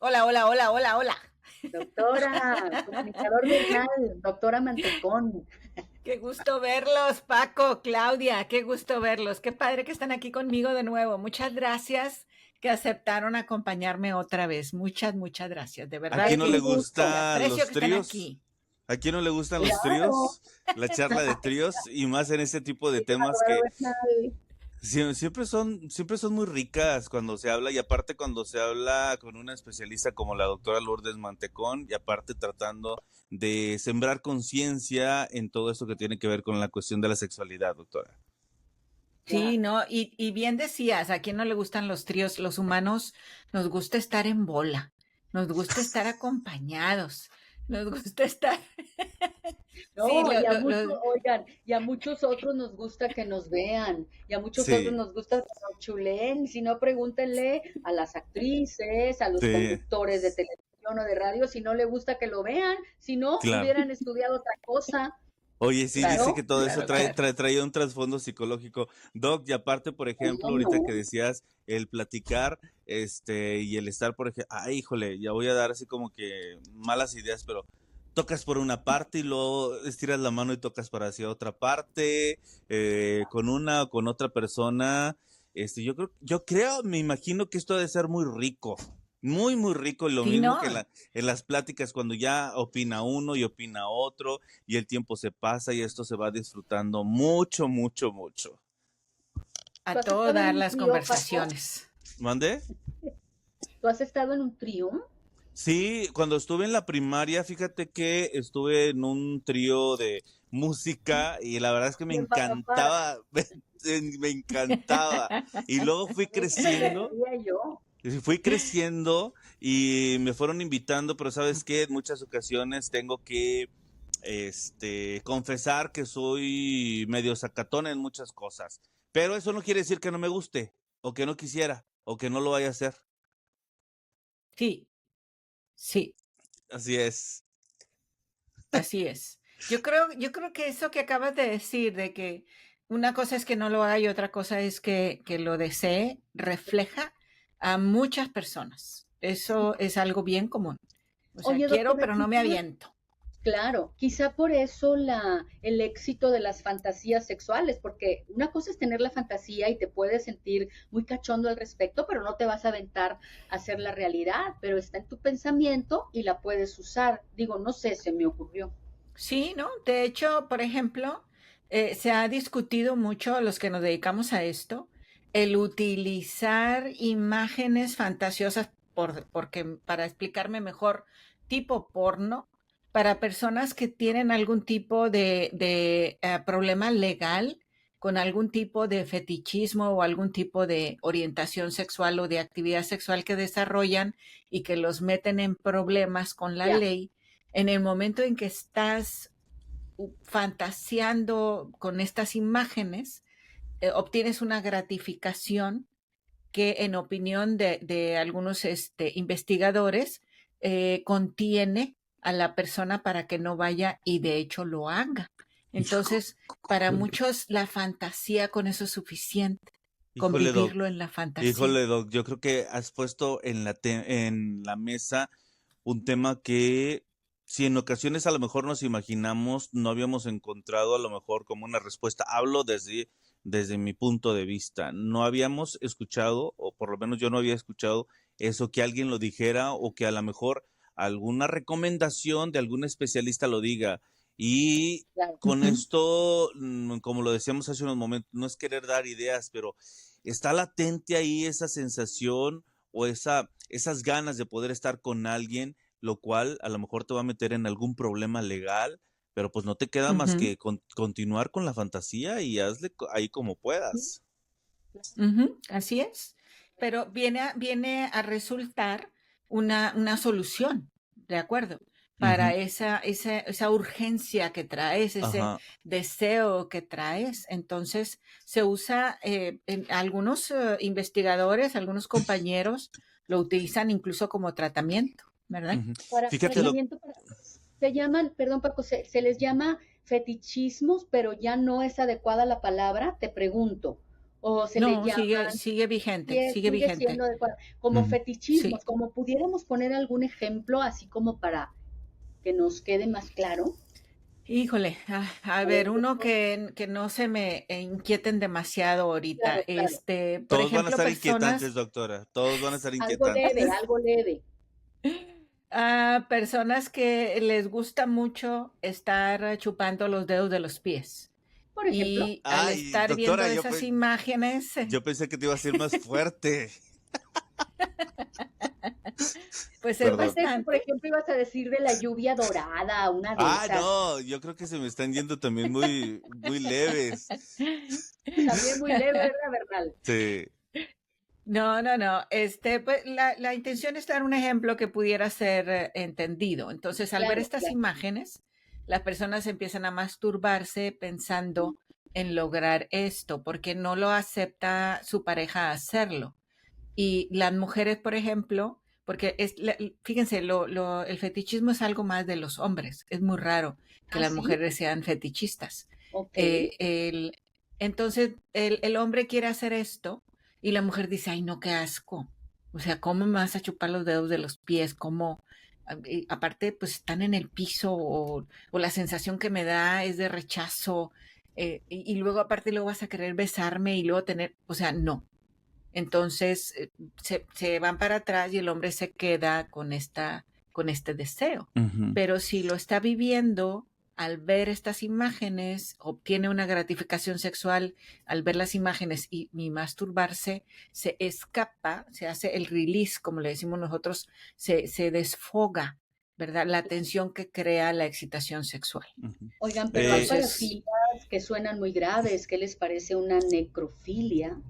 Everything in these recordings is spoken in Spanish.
Hola, hola, hola, hola, hola. Doctora, comunicador verbal, doctora Mantecón. Qué gusto verlos, Paco, Claudia, qué gusto verlos. Qué padre que están aquí conmigo de nuevo. Muchas gracias que aceptaron acompañarme otra vez. Muchas, muchas gracias. De ¿A verdad quién no Es le un que gusto. gustan aprecio los que estén tríos? aquí. ¿A quién no le gustan los Claro, tríos? La charla de tríos y más en este tipo de sí, temas Bárbara que Bernal. siempre son muy ricas cuando se habla y aparte cuando se habla con una especialista como la doctora Lourdes Mantecón y aparte tratando de sembrar conciencia en todo esto que tiene que ver con la cuestión de la sexualidad, doctora. Sí, Claro. ¿no? Y bien decías, ¿a quién no le gustan los tríos? Los humanos nos gusta estar en bola, nos gusta estar acompañados, nos gusta estar... Sí, No, y a muchos, oigan, y a muchos otros nos gusta que nos vean, y a muchos otros Sí, nos gusta que nos chuleen. Si no, pregúntenle a las actrices, a los sí, conductores de televisión o de radio, si no le gusta que lo vean, si no, claro. hubieran estudiado otra cosa. Oye, sí, dice claro, que ¿No? todo eso claro, claro. trae un trasfondo psicológico. Doc, y aparte, por ejemplo, ¿Cómo ahorita que no? decías el platicar, y el estar, por ejemplo, ay, híjole, ya voy a dar así como que malas ideas, pero tocas por una parte y luego estiras la mano y tocas para hacia otra parte, con una o con otra persona. Yo creo, me imagino que esto debe ser muy rico. Muy, muy rico, y lo Sí, mismo ¿no? que en las pláticas, cuando ya opina uno y opina otro, y el tiempo se pasa y esto se va disfrutando mucho, mucho, mucho. ¿Tú A has todo estado en dar un las trío, Paco? conversaciones. ¿Mande? ¿Tú has estado en un trío? Sí, cuando estuve en la primaria, fíjate que estuve en un trío de música y la verdad es que me Bien, para. encantaba, me encantaba. Y luego Eso me refería yo. fui creciendo y me fueron invitando, pero sabes qué, en muchas ocasiones tengo que confesar que soy medio sacatón en muchas cosas. Pero eso no quiere decir que no me guste, o que no quisiera, o que no lo vaya a hacer. Sí, sí, Así es. así es. Yo creo que eso que acabas de decir, de que una cosa es que no lo haga y otra cosa es que lo desee, refleja a muchas personas. Eso es algo bien común. O sea, Oye, quiero, doctora, pero no me quizá, aviento. claro, quizá por eso el éxito de las fantasías sexuales, porque una cosa es tener la fantasía y te puedes sentir muy cachondo al respecto, pero no te vas a aventar a hacer la realidad, pero está en tu pensamiento y la puedes usar. Digo, no sé, se me ocurrió. Sí, ¿no? De hecho, por ejemplo, se ha discutido mucho los que nos dedicamos a esto, el utilizar imágenes fantasiosas, porque para explicarme mejor, tipo porno, para personas que tienen algún tipo de problema legal, con algún tipo de fetichismo o algún tipo de orientación sexual o de actividad sexual que desarrollan y que los meten en problemas con la Ya, ley en el momento en que estás fantaseando con estas imágenes, obtienes una gratificación que en opinión de algunos investigadores contiene a la persona para que no vaya y de hecho lo haga. Entonces, para muchos la fantasía con eso es suficiente, Híjole, Doc. convivirlo en la fantasía. Híjole, Doc. Yo creo que has puesto en la mesa un tema que, si en ocasiones a lo mejor nos imaginamos, no habíamos encontrado a lo mejor como una respuesta. Hablo desde mi punto de vista. No habíamos escuchado, o por lo menos yo no había escuchado eso, que alguien lo dijera o que a lo mejor alguna recomendación de algún especialista lo diga. Y claro. con Ujú. esto, como lo decíamos hace unos momentos, no es querer dar ideas, pero está latente ahí esa sensación o esas ganas de poder estar con alguien, lo cual a lo mejor te va a meter en algún problema legal, pero pues no te queda más Ujú. que continuar con la fantasía y hazle ahí como Sí, puedas. claro. Ujú, así es, pero viene a resultar una solución, ¿de acuerdo? Para Ujú. esa urgencia que traes, ese Ajá. deseo que traes. Entonces, se usa, algunos investigadores, algunos compañeros lo utilizan incluso como tratamiento, ¿verdad? Ujú. Para Fíjate, tratamiento, se llaman, perdón Paco, se les llama fetichismos, pero ya no es adecuada la palabra. Te pregunto, o se le No, llaman, sigue vigente, sigue sigue siendo vigente. adecuado, como Ujú. fetichismos, Sí. como pudiéramos poner algún ejemplo así como para que nos quede más claro. Híjole, a A ver, ver, uno que no se me inquieten demasiado ahorita. claro, claro, Por Todos van a ejemplo, estar inquietantes, personas, doctora. Todos van a estar inquietantes. algo leve, personas que les gusta mucho estar chupando los dedos de los pies. por ejemplo. Y al Ay, estar viendo doctora, esas imágenes, yo pensé que te iba a ser más fuerte. pues Yo es Perdón. pensé que, por bastante. ejemplo, ibas a decir de la lluvia dorada, una de Ah, esas. no, yo creo que se me están yendo también muy leves. También muy leve, ¿verdad, Bernal? Sí. No, no, no. Pues, la intención es dar un ejemplo que pudiera ser entendido. Entonces, al ver Claro, estas claro. imágenes, las personas empiezan a masturbarse pensando en lograr esto, porque no lo acepta su pareja hacerlo. Y las mujeres, por ejemplo, porque fíjense, el fetichismo es algo más de los hombres. Es muy raro que Ah, las sí, mujeres sean fetichistas. ok. Eh, el- entonces, el hombre quiere hacer esto y la mujer dice, ay, no, qué asco. O sea, ¿cómo me vas a chupar los dedos de los pies? ¿Cómo? Y aparte, pues están en el piso o la sensación que me da es de rechazo. Y luego aparte luego vas a querer besarme y luego tener, o sea, no. Entonces se van para atrás y el hombre se queda con este deseo. Ujú. Pero si lo está viviendo, al ver estas imágenes, obtiene una gratificación sexual al ver las imágenes y masturbarse, se escapa, se hace el release, como le decimos nosotros, se desfoga, ¿verdad? La tensión que crea la excitación sexual. Ujú. Oigan, pero hay Entonces, parafilias que suenan muy graves. ¿Qué les parece una necrofilia?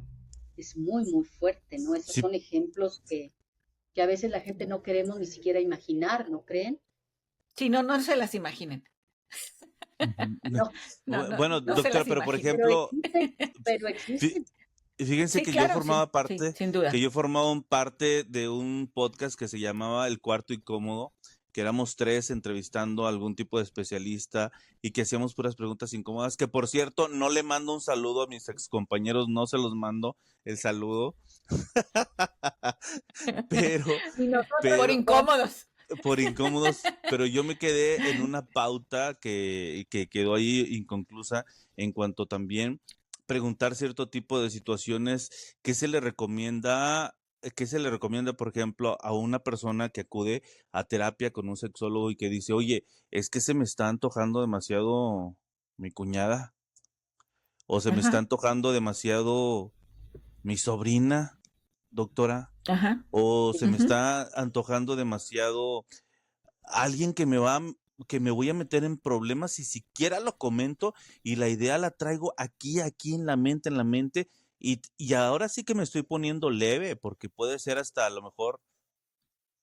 Es muy, muy fuerte, ¿no? Esos Sí, son ejemplos que a veces la gente no queremos ni siquiera imaginar, ¿no creen? si no, no se las imaginen. ujú. No, No, no, Bueno, no se doctora, las pero por imaginen. pero ejemplo, existen, pero fí- existen. fíjense Sí, que yo claro, sí, formaba sí, parte, sin duda. que yo formaba un parte de un podcast que se llamaba El Cuarto Incómodo, que éramos tres entrevistando a algún tipo de especialista y que hacíamos puras preguntas incómodas, que por cierto, no le mando un saludo a mis excompañeros, no se los mando el saludo, pero, Y nosotros Por pero, tampoco. incómodos. por incómodos, pero yo me quedé en una pauta que quedó ahí inconclusa en cuanto también preguntar cierto tipo de situaciones qué se le recomienda, por ejemplo, a una persona que acude a terapia con un sexólogo y que dice, oye, es que se me está antojando demasiado mi cuñada, o se me está Ajá, antojando demasiado mi sobrina, doctora, ajá. o se me Ujú. está antojando demasiado alguien que me voy a meter en problemas si siquiera lo comento y la idea la traigo aquí en la mente y ahora sí que me estoy poniendo leve porque puede ser hasta a lo mejor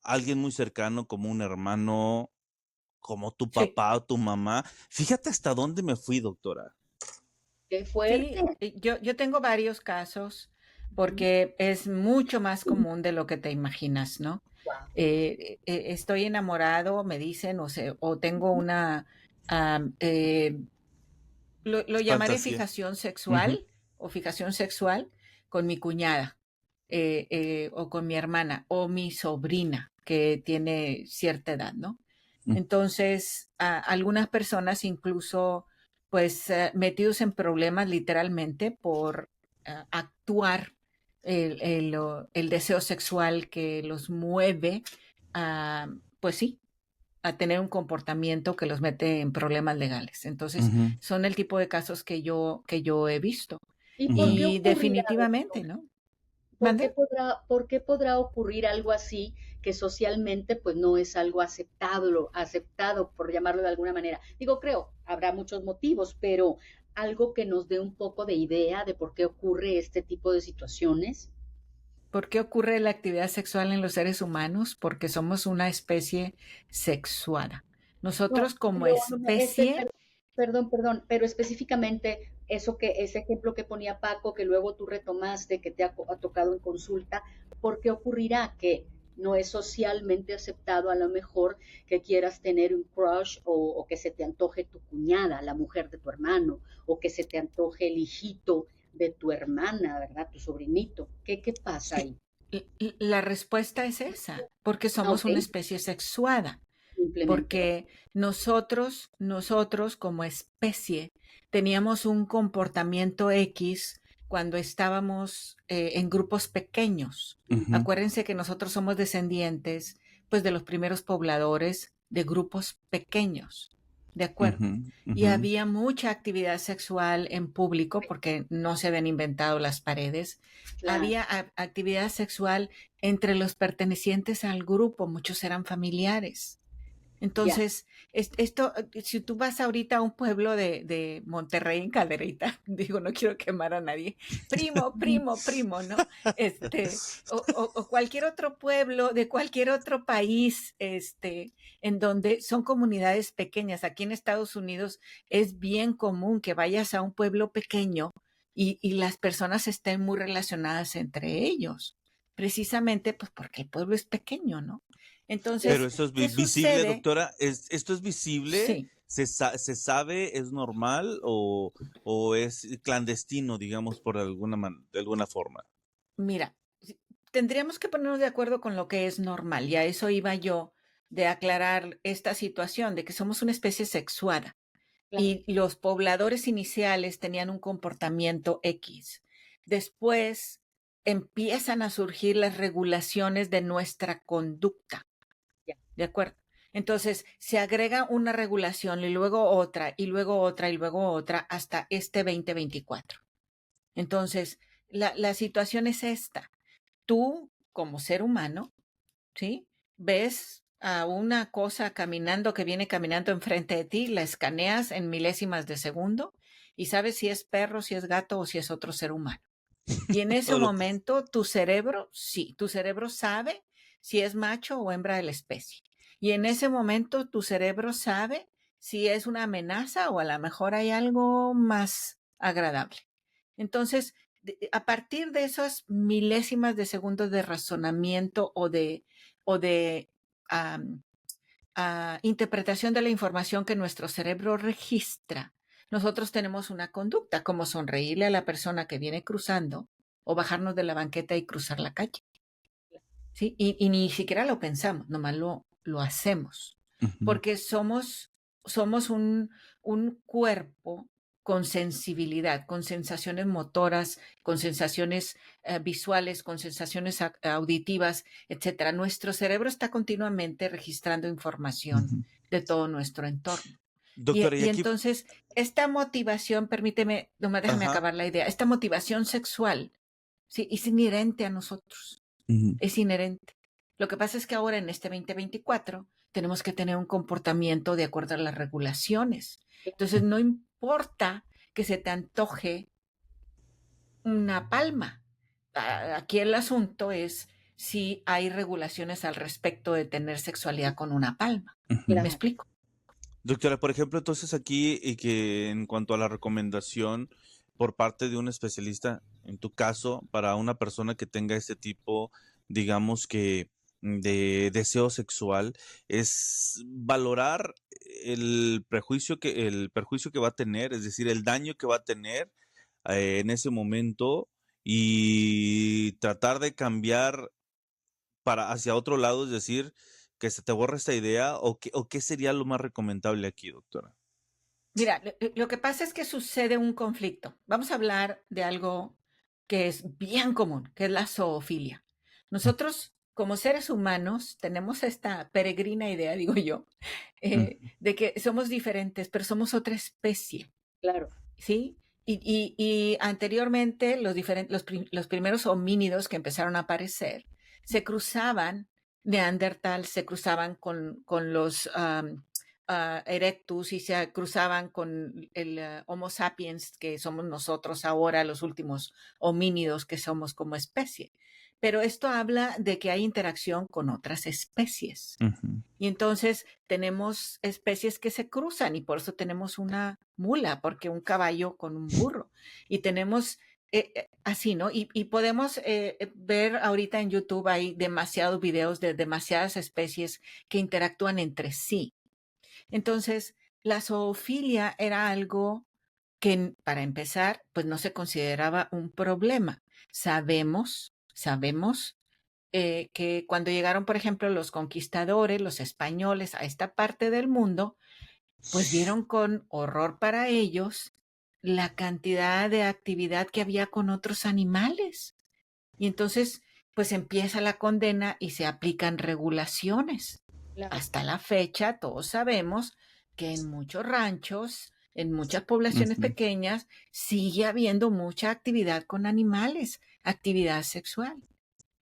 alguien muy cercano como un hermano, como tu Sí, papá o tu mamá. Fíjate hasta dónde me fui, doctora. Qué fuerte. sí, yo tengo varios casos Ujú. porque es mucho más común de lo que te imaginas, ¿no? Guau. Estoy enamorado, me dicen, o tengo una, am, lo llamaré Fantasía. fijación Ujú, sexual o fijación sexual con mi cuñada o con mi hermana o mi sobrina que tiene cierta edad, ¿no? ujú, Entonces, algunas personas incluso, pues, metidos en problemas literalmente por actuar el deseo sexual que los mueve a, pues sí, a tener un comportamiento que los mete en problemas legales. Entonces, ujú, son el tipo de casos que yo he visto. ¿Y por qué ujú. Y ocurrirá, definitivamente, doctor? ¿no? ¿Mande? Por qué podrá ocurrir algo así que socialmente pues no es algo aceptado, por llamarlo de alguna manera? Digo, creo, habrá muchos motivos, pero algo que nos dé un poco de idea de por qué ocurre este tipo de situaciones. ¿Por qué ocurre la actividad sexual en los seres humanos? Porque somos una especie sexuada. No, Nosotros como pero especie, perdón, pero específicamente ese ejemplo que ponía Paco, que luego tú retomaste, que te ha tocado en consulta, ¿por qué ocurrirá que no es socialmente aceptado a lo mejor que quieras tener un crush o que se te antoje tu cuñada, la mujer de tu hermano, o que se te antoje el hijito de tu hermana, ¿verdad? Tu sobrinito. ¿Qué pasa Sí, ahí? la respuesta es esa, porque Ah, somos ok, una especie sexuada, simplemente, ok. porque nosotros como especie teníamos un comportamiento X cuando estábamos en grupos pequeños. Ujú, Acuérdense que nosotros somos descendientes, pues, de los primeros pobladores de grupos pequeños, ¿de acuerdo? ujú, Y ujú, había mucha actividad sexual en público porque no se habían inventado las paredes. Claro, Había actividad sexual entre los pertenecientes al grupo, muchos eran familiares. ya. Entonces, esto, si tú vas ahorita a un pueblo de Monterrey en Cadereyta, digo, no quiero quemar a nadie, primo, primo, primo, ¿no? O cualquier otro pueblo de cualquier otro país, en donde son comunidades pequeñas. Aquí en Estados Unidos es bien común que vayas a un pueblo pequeño y las personas estén muy relacionadas entre ellos, precisamente pues porque el pueblo es pequeño, ¿no? Pero Entonces, eso es ¿qué visible, sucede? doctora. ¿Esto es visible? Sí, ¿Se sabe? ¿Es normal? ¿O es clandestino, digamos, de alguna forma? mira, tendríamos que ponernos de acuerdo con lo que es normal, y a eso iba yo, de aclarar esta situación de que somos una especie sexuada Claro, y los pobladores iniciales tenían un comportamiento X. Después empiezan a surgir las regulaciones de nuestra conducta, ya, ¿de acuerdo? Entonces se agrega una regulación y luego otra y luego otra y luego otra hasta este 2024. Entonces, la situación es esta. Tú, como ser humano, ¿sí? Ves a una cosa caminando que viene caminando enfrente de ti, la escaneas en milésimas de segundo y sabes si es perro, si es gato o si es otro ser humano. Y en ese Todo lo que... momento tu cerebro, sí, tu cerebro sabe si es macho o hembra de la especie. Y en ese momento tu cerebro sabe si es una amenaza o a lo mejor hay algo más agradable. Entonces, a partir de esas milésimas de segundos de razonamiento o de um, interpretación de la información que nuestro cerebro registra, nosotros tenemos una conducta, como sonreírle a la persona que viene cruzando o bajarnos de la banqueta y cruzar la calle. ¿Sí? Y ni siquiera lo pensamos, nomás lo hacemos, Ujú, porque somos un cuerpo con sensibilidad, con sensaciones motoras, con sensaciones visuales, con sensaciones auditivas, etcétera. Nuestro cerebro está continuamente registrando información ujú. de todo nuestro entorno. Y, Doctora, y y aquí... entonces, esta motivación, permíteme, nomás déjame Ajá. acabar la idea, esta motivación sexual, sí, es inherente a nosotros, Ujú, es inherente. Lo que pasa es que ahora en este 2024 tenemos que tener un comportamiento de acuerdo a las regulaciones. Entonces no importa que se te antoje una palma. Aquí el asunto es si hay regulaciones al respecto de tener sexualidad con una palma. ¿Me ujú. claro. explico? Doctora, por ejemplo, entonces aquí y que en cuanto a la recomendación por parte de un especialista, en tu caso, para una persona que tenga este tipo, digamos que de deseo sexual, es valorar el perjuicio que va a tener, es decir, el daño que va a tener en ese momento y tratar de cambiar para hacia otro lado, es decir, que se te borre esta idea o qué sería lo más recomendable aquí, doctora. Mira, lo que pasa es que sucede un conflicto. Vamos a hablar de algo que es bien común, que es la zoofilia. Nosotros, como seres humanos, tenemos esta peregrina idea, digo yo, Mm, de que somos diferentes, pero somos otra especie, Claro, ¿sí? Y anteriormente los primeros homínidos que empezaron a aparecer se cruzaban, Neandertal se cruzaban con los Erectus y se cruzaban con el Homo sapiens, que somos nosotros ahora, los últimos homínidos que somos como especie. Pero esto habla de que hay interacción con otras especies. ujú, Y entonces tenemos especies que se cruzan y por eso tenemos una mula, porque un caballo con un burro. Y tenemos así, ¿no? Y podemos ver ahorita en YouTube, hay demasiados videos de demasiadas especies que interactúan entre sí. Entonces, la zoofilia era algo que para empezar, pues no se consideraba un problema. Sabemos que cuando llegaron, por ejemplo, los conquistadores, los españoles a esta parte del mundo, pues vieron con horror para ellos la cantidad de actividad que había con otros animales. Y entonces, pues empieza la condena y se aplican regulaciones. Claro. Hasta la fecha, todos sabemos que en muchos ranchos, en muchas poblaciones pequeñas, sigue habiendo mucha actividad con animales, actividad sexual.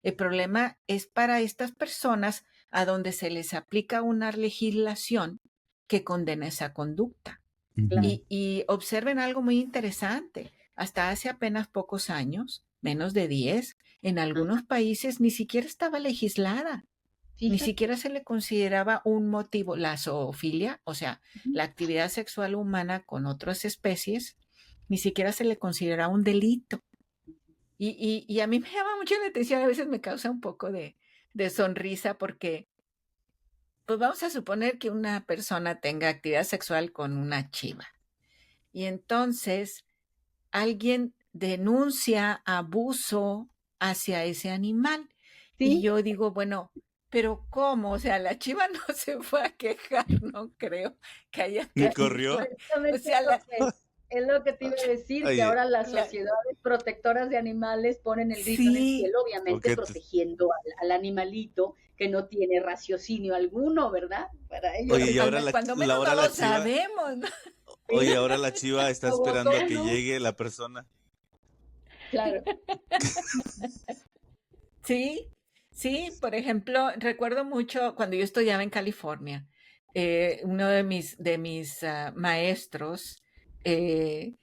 El problema es para estas personas a donde se les aplica una legislación que condena esa conducta. Claro. Y observen algo muy interesante. Hasta hace apenas pocos años, menos de 10, en algunos países ni siquiera estaba legislada. Ni Fíjate. siquiera se le consideraba un motivo. La zoofilia, o sea, la actividad sexual humana con otras especies, ni siquiera se le considera un delito. Y a mí me llama mucho la atención, a veces me causa un poco de sonrisa porque, pues vamos a suponer que una persona tenga actividad sexual con una chiva. Y entonces alguien denuncia abuso hacia ese animal. Y Sí, yo digo, bueno, pero ¿cómo? O sea, la chiva no se fue a quejar, no creo que haya ¿Me caído. corrió? O precisamente sea, es lo que te iba a decir, que Oye, ahora las la- sociedades protectoras de animales ponen el grito en el sí, cielo, obviamente ok, protegiendo al animalito que no tiene raciocinio alguno, ¿verdad? Para ellos oye, y es ahora cuando menos ahora no la lo chiva, sabemos, ¿no? oye, ahora la chiva está como esperando a que ¿no? llegue la persona. Claro. Sí, sí, por ejemplo, recuerdo mucho cuando yo estudiaba en California, uno de mis maestros eh,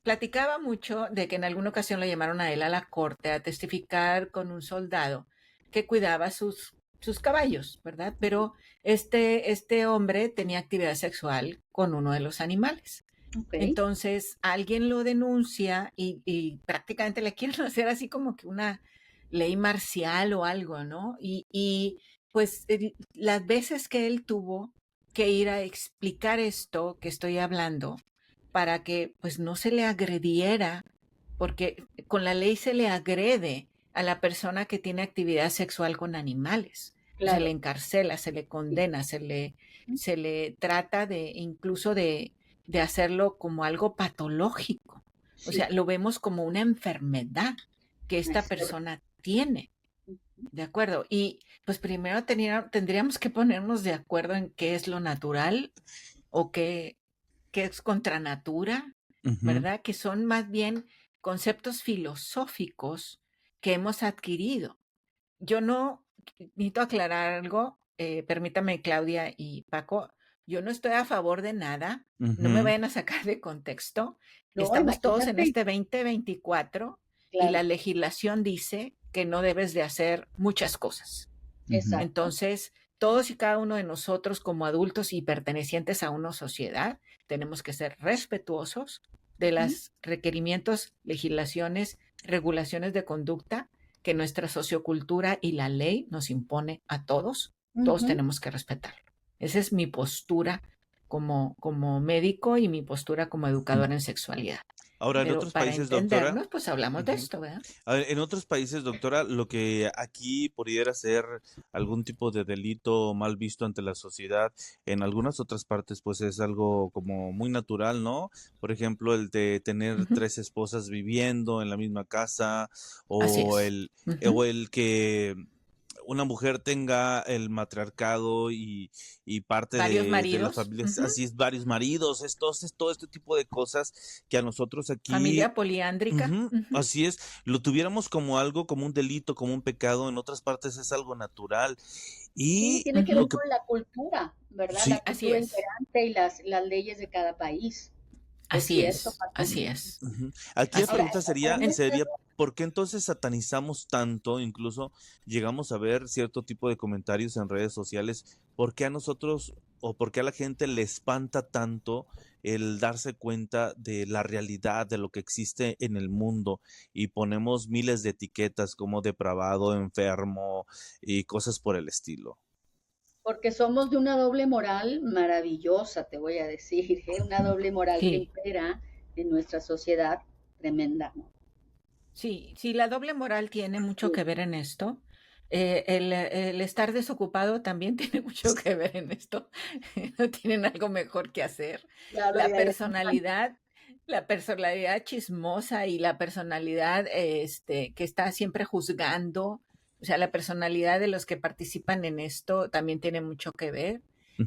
platicaba mucho de que en alguna ocasión lo llamaron a él a la corte a testificar con un soldado que cuidaba sus caballos, ¿verdad? Pero este hombre tenía actividad sexual con uno de los animales. Ok. Entonces alguien lo denuncia y prácticamente le quieren hacer así como que una ley marcial o algo, ¿no? Pues las veces que él tuvo que ir a explicar esto que estoy hablando para que pues no se le agrediera, porque con la ley se le agrede a la persona que tiene actividad sexual con animales. Se le Claro. encarcela, se le Sí. condena, se le trata de incluso de hacerlo como algo patológico. O Sí. sea, lo vemos como una enfermedad que esta Es correcto. persona tiene. ¿De acuerdo? Y pues primero tendríamos que ponernos de acuerdo en qué es lo natural o qué es contra natura, Ujú, ¿verdad? Que son más bien conceptos filosóficos que hemos adquirido. Yo no, necesito aclarar algo, permítame Claudia y Paco, yo no estoy a favor de nada, no me ujú. vayan a sacar de contexto, No, estamos todos en imagínate. este 2024 y Claro. la legislación dice que no debes de hacer muchas cosas. Ujú. Exacto. Entonces, todos y cada uno de nosotros como adultos y pertenecientes a una sociedad, tenemos que ser respetuosos de Ujú. los requerimientos, legislaciones, regulaciones de conducta que nuestra sociocultura y la ley nos impone a todos. Todos Ujú. tenemos que respetarlo. Esa es mi postura como médico y mi postura como educadora en sexualidad. Ahora, en Pero otros para países, doctora, entendernos, pues hablamos de ujú. esto, ¿verdad? A ver, en otros países, doctora, lo que aquí pudiera ser algún tipo de delito mal visto ante la sociedad, en algunas otras partes, pues es algo como muy natural, ¿no? Por ejemplo, el de tener Ujú. tres esposas viviendo en la misma casa, Así o es. o Ujú. el que una mujer tenga el matriarcado y parte Varios de las maridos. familias, Ujú. así es, varios maridos, es todo este tipo de cosas que a nosotros aquí. Familia poliándrica. Ujú, Ujú. así es, lo tuviéramos como algo, como un delito, como un pecado, en otras partes es algo natural. Sí, Y tiene que Ujú. lo ver que, con la cultura, ¿verdad? sí, La Así cultura es. imperante y las leyes de cada país. Es Así cierto, es. Paco. Así es. ujú. Aquí la Así Ahora, pregunta es. sería, han estado, ¿por qué entonces satanizamos tanto? Incluso llegamos a ver cierto tipo de comentarios en redes sociales. ¿Por qué a nosotros o por qué a la gente le espanta tanto el darse cuenta de la realidad de lo que existe en el mundo y ponemos miles de etiquetas como depravado, enfermo y cosas por el estilo? porque somos de una doble moral maravillosa, te voy a decir, ¿eh? Una doble moral que Sí, impera en nuestra sociedad tremenda, ¿no? sí, sí, la doble moral tiene mucho Sí, que ver en esto. El estar desocupado también tiene mucho que ver en esto. No tienen algo mejor que hacer. claro, y La además, personalidad, la personalidad chismosa y la personalidad que está siempre juzgando, o sea, la personalidad de los que participan en esto también tiene mucho que ver.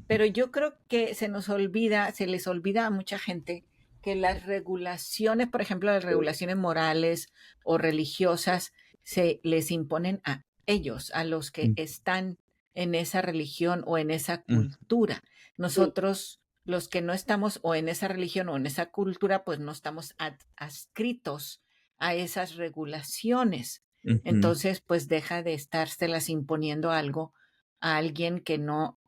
Pero yo creo que se les olvida a mucha gente que las regulaciones, por ejemplo, las regulaciones morales o religiosas, se les imponen a ellos, a los que están en esa religión o en esa cultura. sí, Nosotros, los que no estamos o en esa religión o en esa cultura, pues no estamos adscritos a esas regulaciones. Ujú. Entonces, pues deja de estárselas imponiendo algo a alguien que no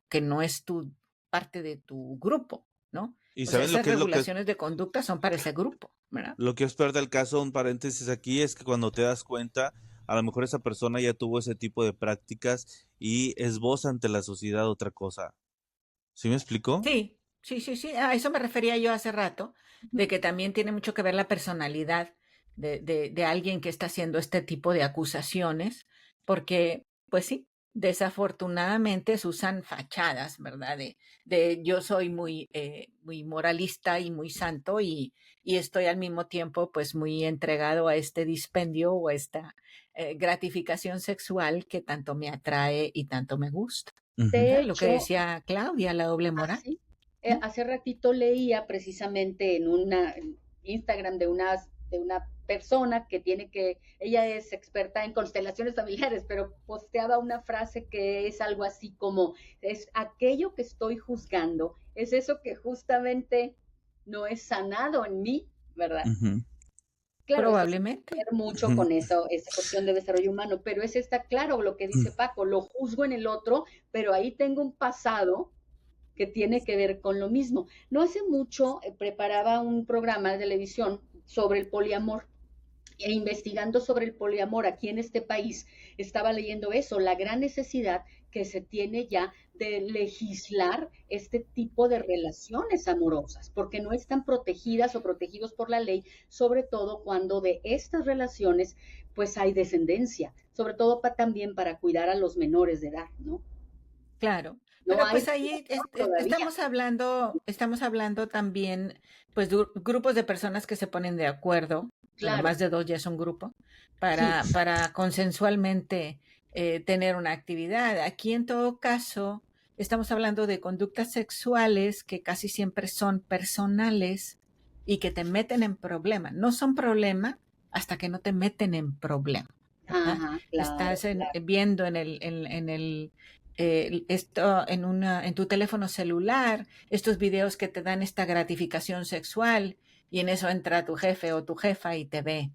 es tu parte de tu grupo, ¿no? ¿Y O sea, saben lo esas que es lo que regulaciones de conducta son para ese grupo, ¿verdad? lo que es peor del caso, un paréntesis aquí, es que cuando te das cuenta, a lo mejor esa persona ya tuvo ese tipo de prácticas y es voz ante la sociedad otra cosa? ¿Sí me explicó? Sí, sí, sí, sí. A eso me refería yo hace rato, de que también tiene mucho que ver la personalidad de alguien que está haciendo este tipo de acusaciones, porque, pues sí, desafortunadamente se usan fachadas, ¿verdad? De yo soy muy, muy moralista y muy santo y estoy al mismo tiempo, pues, muy entregado a este dispendio o a esta gratificación sexual que tanto me atrae y tanto me gusta. Ujú. de ¿Verdad? Lo que hecho, decía Claudia, la doble moral. así, ¿No? hace ratito leía precisamente en Instagram de una persona que tiene que, ella es experta en constelaciones familiares, pero posteaba una frase que es algo así como, es aquello que estoy juzgando, es eso que justamente no es sanado en mí, ¿verdad? Ujú. Claro, esto tiene que Probablemente. ver mucho Ujú. con eso, esa cuestión de desarrollo humano, pero es está claro lo que dice Paco, lo juzgo en el otro, pero ahí tengo un pasado que tiene que ver con lo mismo. No hace mucho preparaba un programa de televisión sobre el poliamor e investigando sobre el poliamor aquí en este país, estaba leyendo eso, la gran necesidad que se tiene ya de legislar este tipo de relaciones amorosas, porque no están protegidas o protegidos por la ley, sobre todo cuando de estas relaciones pues hay descendencia, sobre todo también para cuidar a los menores de edad, ¿no? Claro. No Pero hay pues ahí regulación todavía. estamos hablando también, pues, de grupos de personas que se ponen de acuerdo, bueno, Claro, más de dos ya es un grupo, sí, para consensualmente tener una actividad. Aquí en todo caso, estamos hablando de conductas sexuales que casi siempre son personales y que te meten en problema. No son problema hasta que no te meten en problema, ¿verdad? ajá, claro, Estás claro. viendo en el esto en tu teléfono celular, estos videos que te dan esta gratificación sexual y en eso entra tu jefe o tu jefa y te ve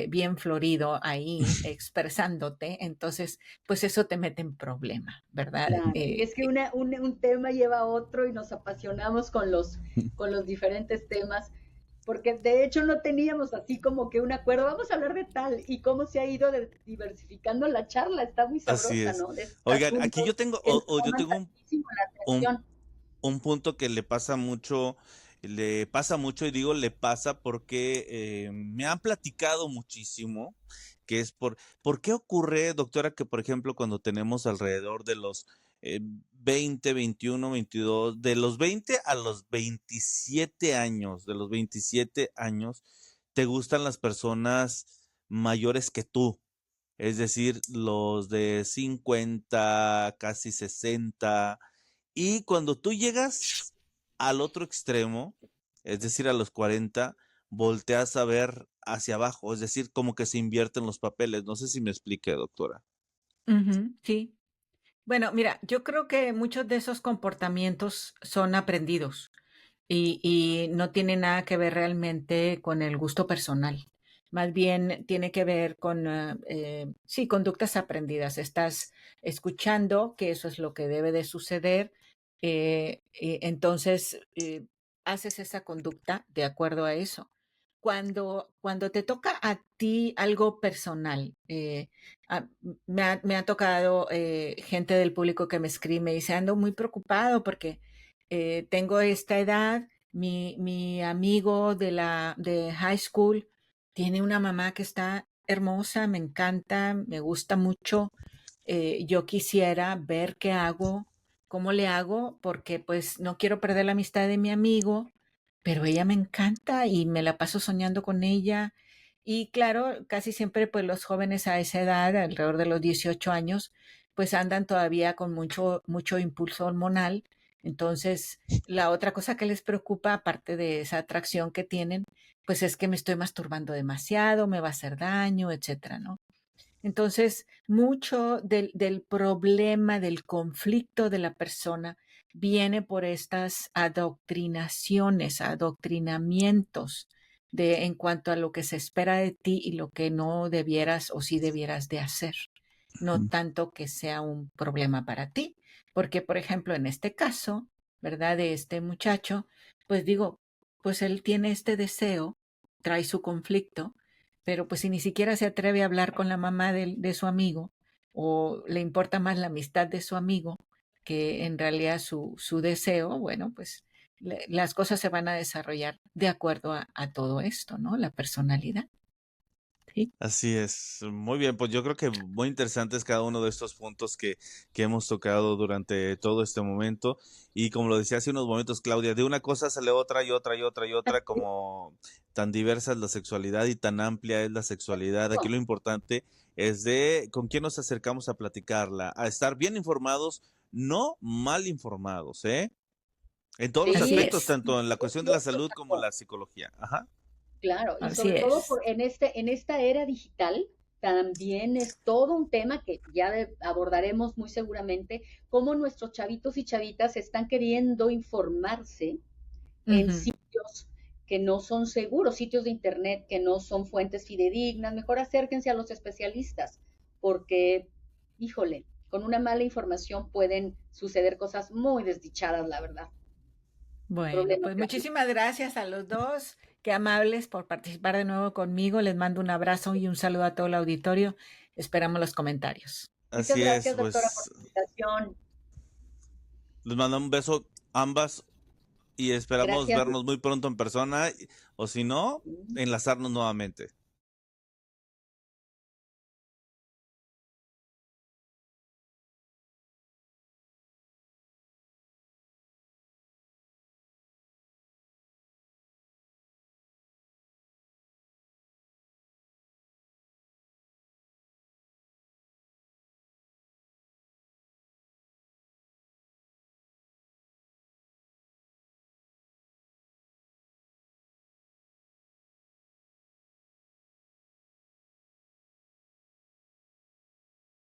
bien florido ahí expresándote, entonces pues eso te mete en problema, ¿verdad? Claro, y es que un tema lleva a otro y nos apasionamos con los diferentes temas, porque de hecho no teníamos así como que un acuerdo, vamos a hablar de tal y cómo se ha ido diversificando la charla, está muy Así sabrosa, es. ¿no? De estos Oigan, aquí asuntos yo tengo, que nos yo llaman tengo tantísimo la un, atención. un punto que le pasa mucho, y digo le pasa porque me han platicado muchísimo, que es ¿por qué ocurre, doctora, que por ejemplo cuando tenemos alrededor de los 20, 21, 22, de los 20 a los 27 años, de los 27 años, te gustan las personas mayores que tú? Es decir, los de 50, casi 60. Y cuando tú llegas al otro extremo, es decir, a los 40, volteas a ver hacia abajo, es decir, como que se invierten los papeles. No sé si me expliqué, doctora. Ujú, sí. Bueno, mira, yo creo que muchos de esos comportamientos son aprendidos y no tiene nada que ver realmente con el gusto personal. Más bien tiene que ver con, sí, conductas aprendidas. Estás escuchando que eso es lo que debe de suceder, entonces haces esa conducta de acuerdo a eso. cuando te toca a ti algo personal, me ha tocado gente del público que me escribe y me dice, ando muy preocupado porque tengo esta edad, mi amigo de high school tiene una mamá que está hermosa, me encanta, me gusta mucho. Yo quisiera ver qué hago, cómo le hago, porque pues no quiero perder la amistad de mi amigo, pero ella me encanta y me la paso soñando con ella. Y claro, casi siempre pues los jóvenes a esa edad, alrededor de los 18 años, pues andan todavía con mucho impulso hormonal. Entonces, la otra cosa que les preocupa, aparte de esa atracción que tienen, pues es que me estoy masturbando demasiado, me va a hacer daño, etcétera, ¿no? Entonces, mucho del problema, del conflicto de la persona viene por estas adoctrinaciones, adoctrinamientos en cuanto a lo que se espera de ti y lo que no debieras o sí debieras de hacer. No tanto que sea un problema para ti, porque por ejemplo en este caso, ¿verdad? De este muchacho, pues digo, pues él tiene este deseo, trae su conflicto, pero pues si ni siquiera se atreve a hablar con la mamá de su amigo o le importa más la amistad de su amigo que en realidad su deseo, bueno, pues las cosas se van a desarrollar de acuerdo a todo esto, ¿no? La personalidad. ¿Sí? Así es, muy bien, pues yo creo que muy interesantes cada uno de estos puntos que hemos tocado durante todo este momento y como lo decía hace unos momentos Claudia, de una cosa sale otra y otra y otra y otra, como tan diversa es la sexualidad y tan amplia es la sexualidad, aquí lo importante es de con quién nos acercamos a platicarla, a estar bien informados, no mal informados, ¿eh? En todos los Así Sí, aspectos, es, tanto en la cuestión de la salud como la psicología, ajá, claro, y así sobre todo es. en esta era digital también es todo un tema que ya abordaremos muy seguramente, cómo nuestros chavitos y chavitas están queriendo informarse en Ujú. sitios que no son seguros, sitios de internet que no son fuentes fidedignas. Mejor acérquense a los especialistas, porque, híjole, con una mala información pueden suceder cosas muy desdichadas, la verdad. Bueno, Problemas pues graves. muchísimas gracias a los dos. Qué amables por participar de nuevo conmigo. Les mando un abrazo y un saludo a todo el auditorio. Esperamos los comentarios. Muchas así es, gracias, doctora, por pues la invitación. les mando un beso ambas y esperamos Gracias. vernos muy pronto en persona o si no, enlazarnos nuevamente.